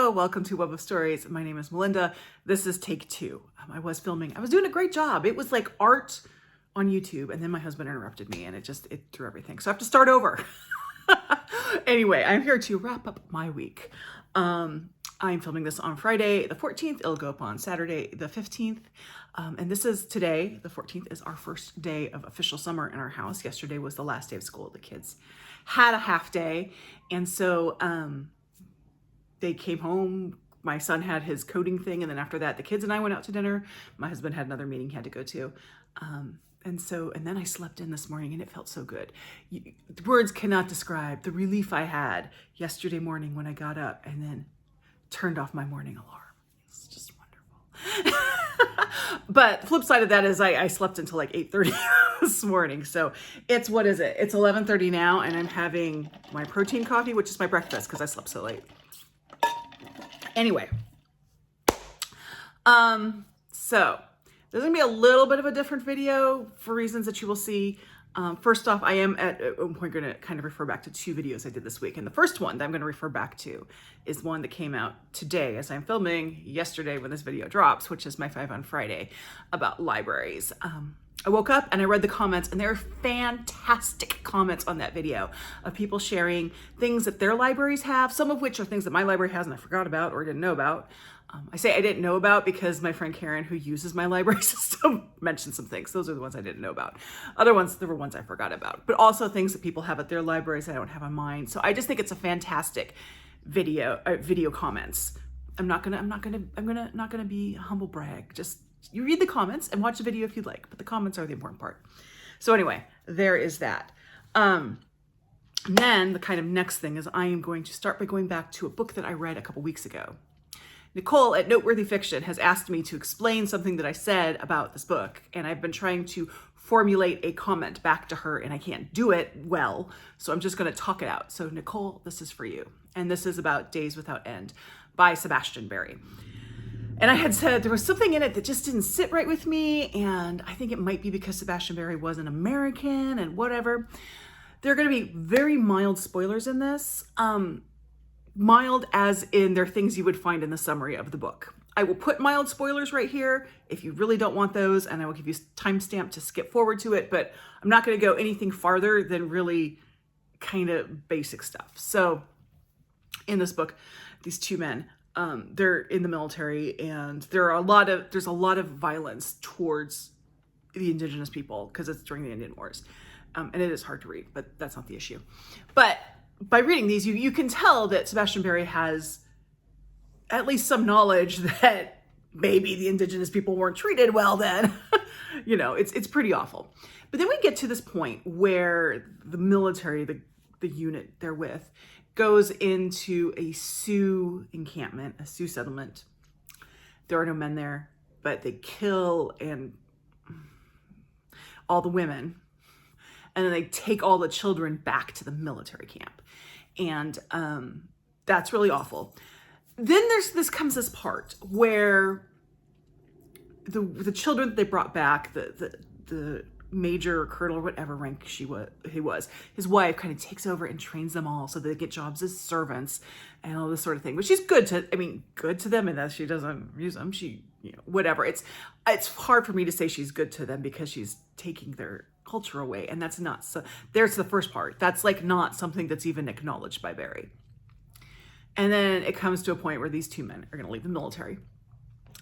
Hello, welcome to Web of Stories. My name is Melinda. This is take two. I was filming. I was doing a great job. It was like art on YouTube, and then my husband interrupted me, and it threw everything. So I have to start over. Anyway, I'm here to wrap up my week. I'm filming this on Friday, the 14th. It'll go up on Saturday, the 15th. And this is today, the 14th, is our first day of official summer in our house. Yesterday was the last day of school. The kids had a half day. And so they came home. My son had his coding thing. And then after that, the kids and I went out to dinner. My husband had another meeting he had to go to. And then I slept in this morning and it felt so good. Words cannot describe the relief I had yesterday morning when I got up and then turned off my morning alarm. It's just wonderful. But the flip side of that is I slept until like 8:30 this morning. So it's, what is it? It's 11:30 now, and I'm having my protein coffee, which is my breakfast because I slept so late. Anyway, so there's gonna be a little bit of a different video for reasons that you will see. First off, I am at one point going to kind of refer back to two videos I did this week. And the first one that I'm going to refer back to is one that came out today as I'm filming, yesterday when this video drops, which is my 5 on Friday, about libraries. I woke up and I read the comments, and there are fantastic comments on that video of people sharing things that their libraries have, some of which are things that my library has and I forgot about or didn't know about. I say I didn't know about because my friend Karen, who uses my library system, mentioned some things. Those are the ones I didn't know about. Other ones, there were ones I forgot about, but also things that people have at their libraries that I don't have on mine. So I just think it's a fantastic video comments. I'm not gonna be humble brag. Just you read the comments and watch the video if you'd like, but the comments are the important part. So anyway, there is that. Then the kind of next thing is I am going to start by going back to a book that I read a couple weeks ago. Nicole at Noteworthy Fiction has asked me to explain something that I said about this book, and I've been trying to formulate a comment back to her, and I can't do it well, so I'm just going to talk it out. So Nicole, this is for you. And this is about Days Without End by Sebastian Barry. And I had said there was something in it that just didn't sit right with me, and I think it might be because Sebastian Barry was an American and whatever. There are going to be very mild spoilers in this. Mild as in they're things you would find in the summary of the book. I will put mild spoilers right here if you really don't want those, and I will give you timestamp to skip forward to it, but I'm not going to go anything farther than really kind of basic stuff. So in this book, these two men, they're in the military, and there's a lot of violence towards the indigenous people because it's during the Indian Wars. And it is hard to read, but that's not the issue. But by reading these, you can tell that Sebastian Barry has at least some knowledge that maybe the indigenous people weren't treated well then. You know, it's pretty awful. But then we get to this point where the military, the unit they're with, goes into a Sioux encampment, a Sioux settlement. There are no men there, but they kill all the women. And then they take all the children back to the military camp. And that's really awful. Then comes this part where the children that they brought back, the major or colonel or whatever rank he was, his wife kind of takes over and trains them all so they get jobs as servants and all this sort of thing. But she's good to them, and that she doesn't use them. She, whatever. It's hard for me to say she's good to them because she's taking their culture away, and that's not so. There's the first part. That's like not something that's even acknowledged by Barry. And then it comes to a point where these two men are going to leave the military,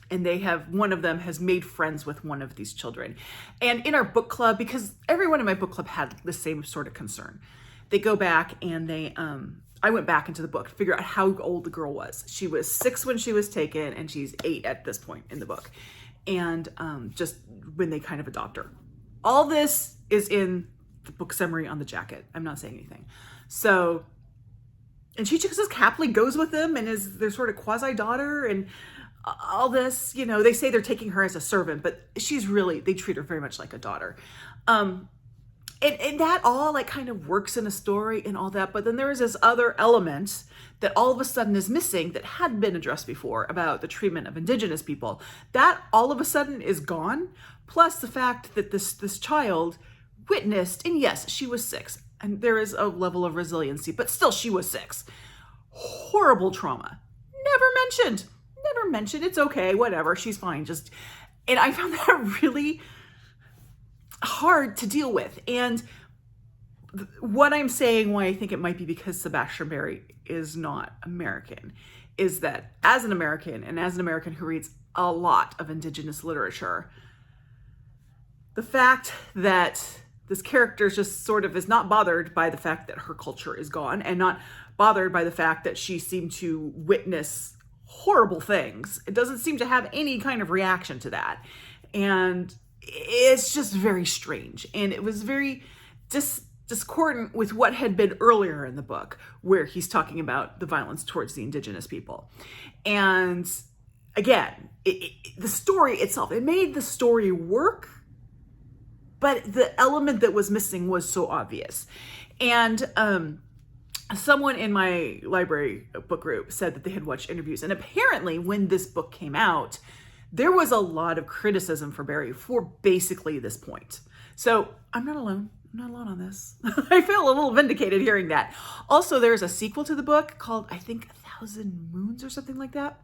and one of them has made friends with one of these children. And in our book club, because everyone in my book club had the same sort of concern, they go back and I went back into the book to figure out how old the girl was. She was 6 when she was taken, and she's 8 at this point in the book. And just when they kind of adopt her. All this is in the book summary on the jacket. I'm not saying anything. So, and she just happily goes with them and is their sort of quasi-daughter and all this, they say they're taking her as a servant, but they treat her very much like a daughter. And that all like kind of works in a story and all that, but then there is this other element that all of a sudden is missing that had been addressed before about the treatment of indigenous people. That all of a sudden is gone, plus the fact that this child witnessed, and yes, she was 6, and there is a level of resiliency, but still she was 6. Horrible trauma. Never Never mentioned. It's okay, whatever, she's fine. And I found that really hard to deal with. And what I'm saying, why I think it might be because Sebastian Barry is not American, is that as an American, and as an American who reads a lot of Indigenous literature, the fact that this character just sort of is not bothered by the fact that her culture is gone, and not bothered by the fact that she seemed to witness horrible things. It doesn't seem to have any kind of reaction to that. And it's just very strange. And it was very discordant with what had been earlier in the book, where he's talking about the violence towards the Indigenous people. And again, the story itself, it made the story work, but the element that was missing was so obvious. And someone in my library book group said that they had watched interviews. And apparently when this book came out, there was a lot of criticism for Barry for basically this point. So I'm not alone. I'm not alone on this. I feel a little vindicated hearing that. Also, there's a sequel to the book called, I think, 1,000 Moons or something like that.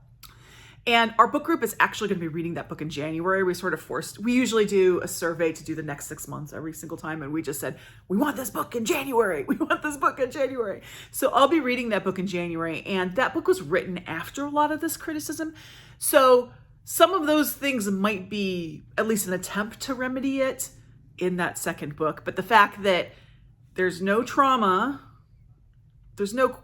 And our book group is actually going to be reading that book in January. We usually do a survey to do the next 6 months every single time. And we just said, we want this book in January. We want this book in January. So I'll be reading that book in January. And that book was written after a lot of this criticism. So some of those things might be at least an attempt to remedy it in that second book. But the fact that there's no trauma, there's no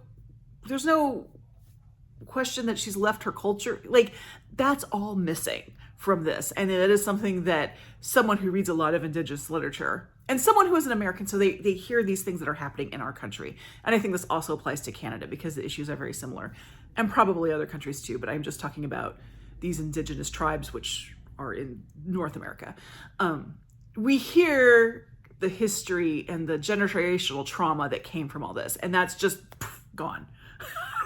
question that she's left her culture, like, that's all missing from this. And it is something that someone who reads a lot of Indigenous literature, and someone who is an American, so they hear these things that are happening in our country. And I think this also applies to Canada because the issues are very similar, and probably other countries too, but I'm just talking about these Indigenous tribes which are in North America. We hear the history and the generational trauma that came from all this, and that's just gone.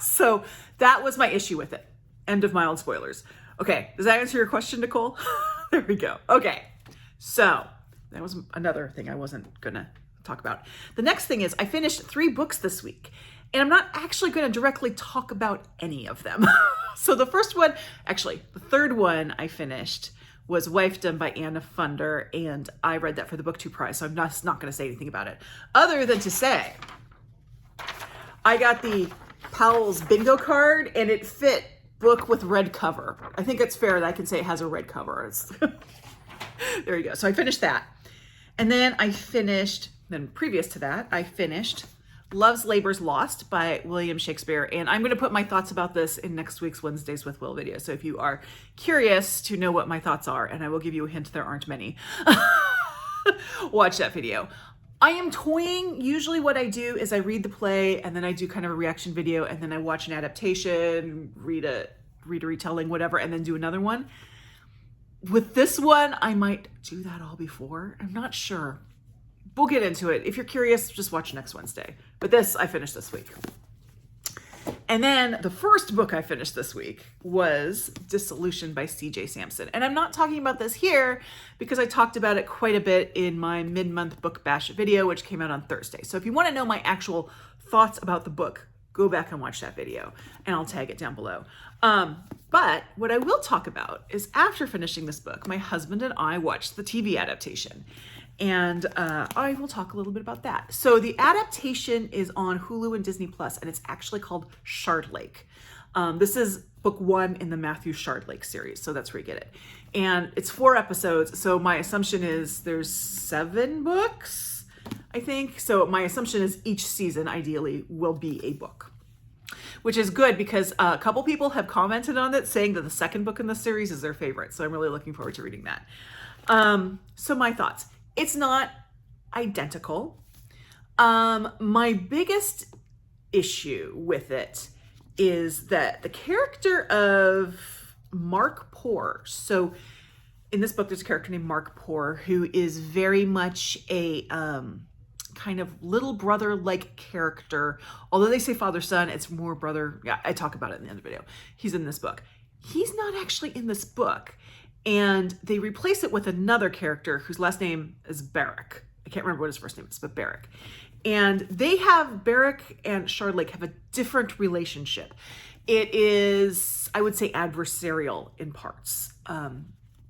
So that was my issue with it. End of mild spoilers. Okay, does that answer your question, Nicole? There we go. Okay, so that was another thing I wasn't gonna talk about. The next thing is I finished 3 books this week, and I'm not actually gonna directly talk about any of them. So the first one, actually, the third one I finished was Wifedom by Anna Funder, and I read that for the Booktube prize, so I'm not gonna say anything about it, other than to say, I got the Powell's bingo card, and it fit book with red cover. I think it's fair that I can say it has a red cover. There you go. So I finished that. And then previous to that, I finished Love's Labour's Lost by William Shakespeare. And I'm going to put my thoughts about this in next week's Wednesdays with Will video. So if you are curious to know what my thoughts are, and I will give you a hint, there aren't many, watch that video. I am toying. Usually what I do is I read the play, and then I do kind of a reaction video, and then I watch an adaptation, read a retelling, whatever, and then do another one. With this one, I might do that all before. I'm not sure. We'll get into it. If you're curious, just watch next Wednesday. But this, I finished this week. And then the first book I finished this week was Dissolution by C.J. Sansom. And I'm not talking about this here because I talked about it quite a bit in my mid-month book bash video, which came out on Thursday. So if you want to know my actual thoughts about the book, go back and watch that video, and I'll tag it down below. But what I will talk about is after finishing this book, my husband and I watched the TV adaptation. And I will talk a little bit about that. So the adaptation is on Hulu and Disney Plus, and it's actually called Shardlake. This is book 1 in the Matthew Shardlake series, so that's where you get it. And it's 4 episodes, so my assumption is there's 7 books, I think. So my assumption is each season, ideally, will be a book, which is good because a couple people have commented on it saying that the second book in the series is their favorite. So I'm really looking forward to reading that. So my thoughts. It's not identical. My biggest issue with it is that the character of Mark Poor. So in this book, there's a character named Mark Poor who is very much a kind of little brother-like character. Although they say father-son, it's more brother. Yeah, I talk about it in the other video. He's in this book. He's not actually in this book. And they replace it with another character whose last name is Barrick. I can't remember what his first name is, but Barrick. And Beric and Shardlake have a different relationship. It is, I would say, adversarial in parts.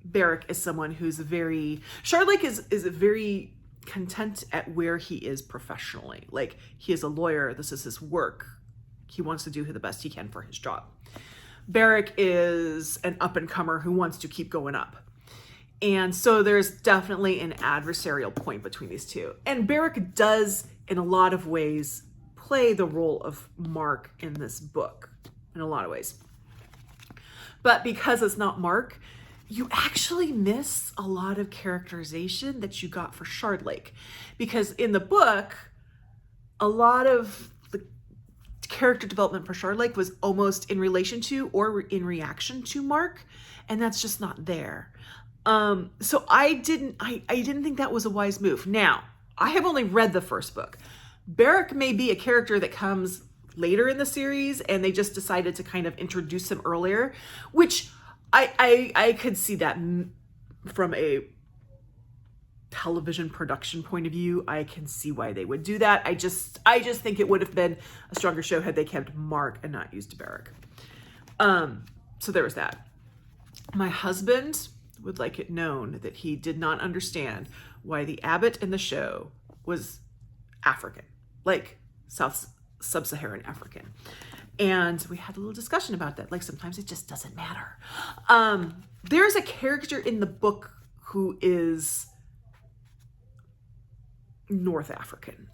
Beric is someone who's Shardlake is very content at where he is professionally. Like, he is a lawyer, this is his work. He wants to do the best he can for his job. Beric is an up-and-comer who wants to keep going up. And so there's definitely an adversarial point between these two. And Beric does, in a lot of ways, play the role of Mark in this book, in a lot of ways. But because it's not Mark, you actually miss a lot of characterization that you got for Shardlake. Because in the book, a lot of the character development for Shardlake was almost in relation to or in reaction to Mark, and that's just not there. So I didn't think that was a wise move. Now, I have only read the first book. Beric may be a character that comes later in the series, and they just decided to kind of introduce him earlier, which I could see that from a television production point of view. I can see why they would do that. I just think it would have been a stronger show had they kept Mark and not used Beric. So there was that. My husband would like it known that he did not understand why the abbot in the show was African, like sub-Saharan African. And we had a little discussion about that. Like, sometimes it just doesn't matter. There's a character in the book who is North African,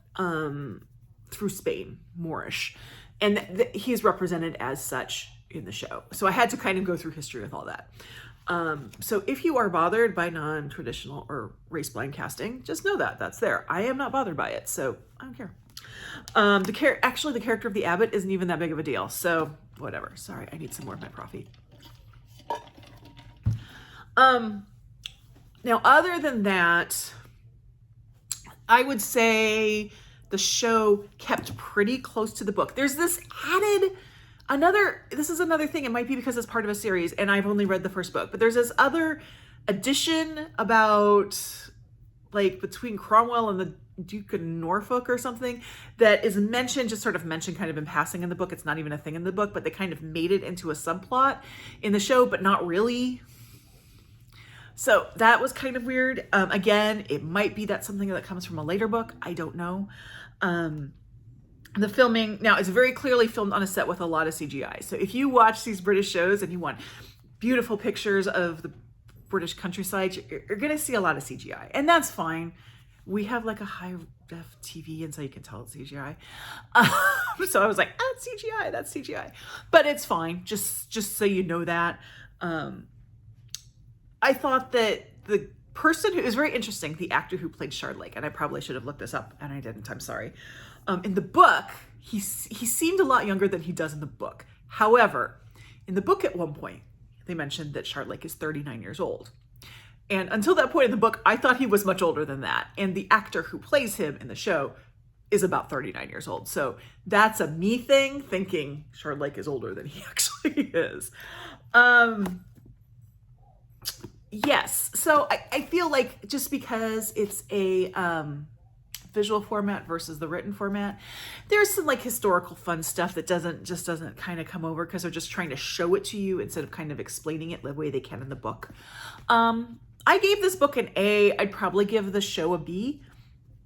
through Spain, Moorish. And he's represented as such in the show. So I had to kind of go through history with all that. So if you are bothered by non-traditional or race-blind casting, just know that that's there. I am not bothered by it, so I don't care. Actually, the character of the abbot isn't even that big of a deal, so whatever. Sorry, I need some more of my coffee. Now, other than that, I would say the show kept pretty close to the book. There's this this is another thing. It might be because it's part of a series and I've only read the first book, but there's this other addition about, like, between Cromwell and the Duke of Norfolk or something that is just sort of mentioned kind of in passing in the book. It's not even a thing in the book, but they kind of made it into a subplot in the show, but not really. So that was kind of weird. Again, it might be that something that comes from a later book. I don't know. The filming now is very clearly filmed on a set with a lot of CGI. So if you watch these British shows and you want beautiful pictures of the British countryside, you're going to see a lot of CGI, and that's fine. We have like a high def TV, and so you can tell it's CGI. So I was like, that's CGI, that's CGI, but it's fine. Just so you know that. I thought that the person who is very interesting, the actor who played Shardlake, and I probably should have looked this up and I didn't, I'm sorry. In the book, he seemed a lot younger than he does in the book. However, in the book at one point, they mentioned that Shardlake is 39 years old. And until that point in the book, I thought he was much older than that. And the actor who plays him in the show is about 39 years old. So that's a me thing, thinking Shardlake is older than he actually is. Yes. So I feel like just because it's a visual format versus the written format, there's some like historical fun stuff that doesn't kind of come over because they're just trying to show it to you instead of kind of explaining it the way they can in the book. I gave this book an A. I'd probably give the show a B,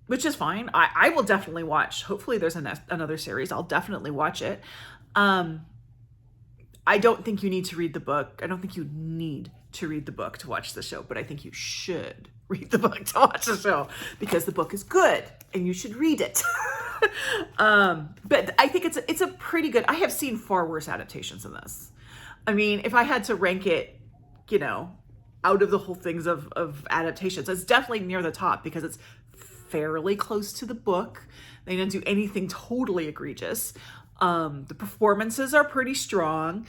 which is fine. I will definitely watch. Hopefully there's another series. I'll definitely watch it. I don't think you need to read the book. I don't think you need to read the book to watch the show, but I think you should read the book to watch the show because the book is good and you should read it. But I think it's a pretty good, I have seen far worse adaptations than this. I mean, if I had to rank it, out of the whole things of adaptations, it's definitely near the top because it's fairly close to the book. They didn't do anything totally egregious. The performances are pretty strong.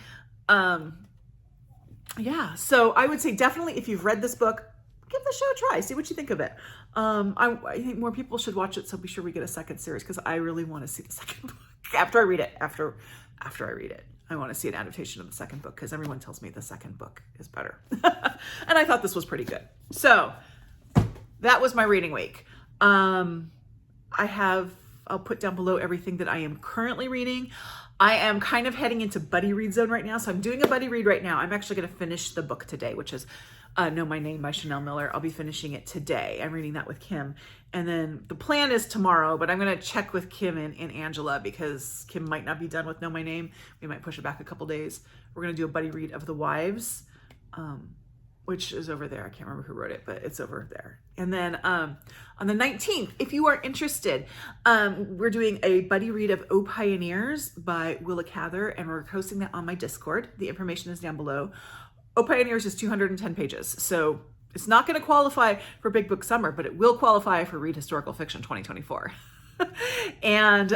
Yeah, so I would say definitely if you've read this book, give the show a try. See what you think of it. I think more people should watch it, so be sure we get a second series because I really want to see the second book after I read it. After I read it, I want to see an adaptation of the second book because everyone tells me the second book is better. And I thought this was pretty good. So that was my reading week. I have I'll put down below everything that I am currently reading. I am kind of heading into buddy read zone right now. So I'm doing a buddy read right now. I'm actually going to finish the book today, which is Know My Name by Chanel Miller. I'll be finishing it today. I'm reading that with Kim. And then the plan is tomorrow, but I'm going to check with Kim and Angela because Kim might not be done with Know My Name. We might push it back a couple days. We're going to do a buddy read of The Wives, which is over there. I can't remember who wrote it, but it's over there. And then on the 19th, if you are interested, we're doing a buddy read of O Pioneers by Willa Cather, and we're posting that on my Discord. The information is down below. O Pioneers is 210 pages, so it's not going to qualify for Big Book Summer, but it will qualify for Read Historical Fiction 2024. And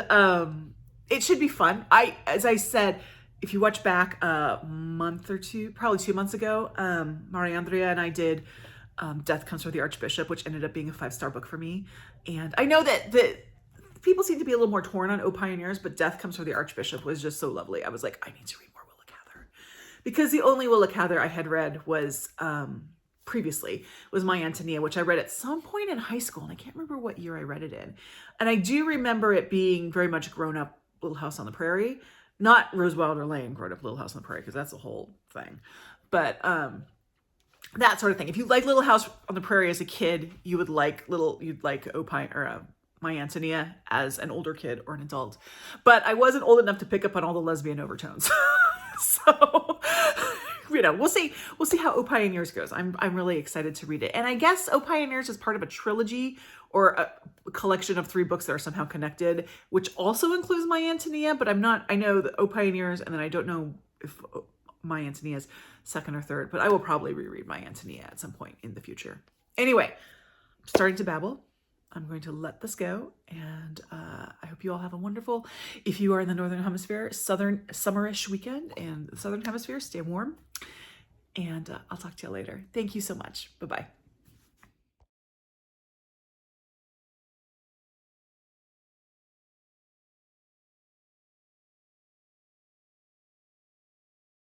it should be fun. As I said, if you watch back a month or two, probably 2 months ago, Mariandria and I did Death Comes for the Archbishop, which ended up being a 5-star book for me. And I know that people seem to be a little more torn on O Pioneers, but Death Comes for the Archbishop was just so lovely. I was like, I need to read more Willa Cather. Because the only Willa Cather I had read was previously was My Antonia, which I read at some point in high school, and I can't remember what year I read it in. And I do remember it being very much grown up Little House on the Prairie. Not Rose Wilder Lane, Grown Up Little House on the Prairie, because that's a whole thing. But that sort of thing. If you like Little House on the Prairie as a kid, you'd like Opine or My Antonia as an older kid or an adult. But I wasn't old enough to pick up on all the lesbian overtones. So, we'll see how O Pioneers goes. I'm really excited to read it. And I guess O Pioneers is part of a trilogy or a collection of 3 books that are somehow connected, which also includes My Antonia, but I know the O Pioneers, and then I don't know if My Antonia is second or third, but I will probably reread My Antonia at some point in the future. Anyway, I'm starting to babble. I'm going to let this go, and I hope you all have a wonderful, if you are in the Northern Hemisphere, summerish weekend, and the Southern Hemisphere, stay warm, and I'll talk to you later. Thank you so much. Bye-bye.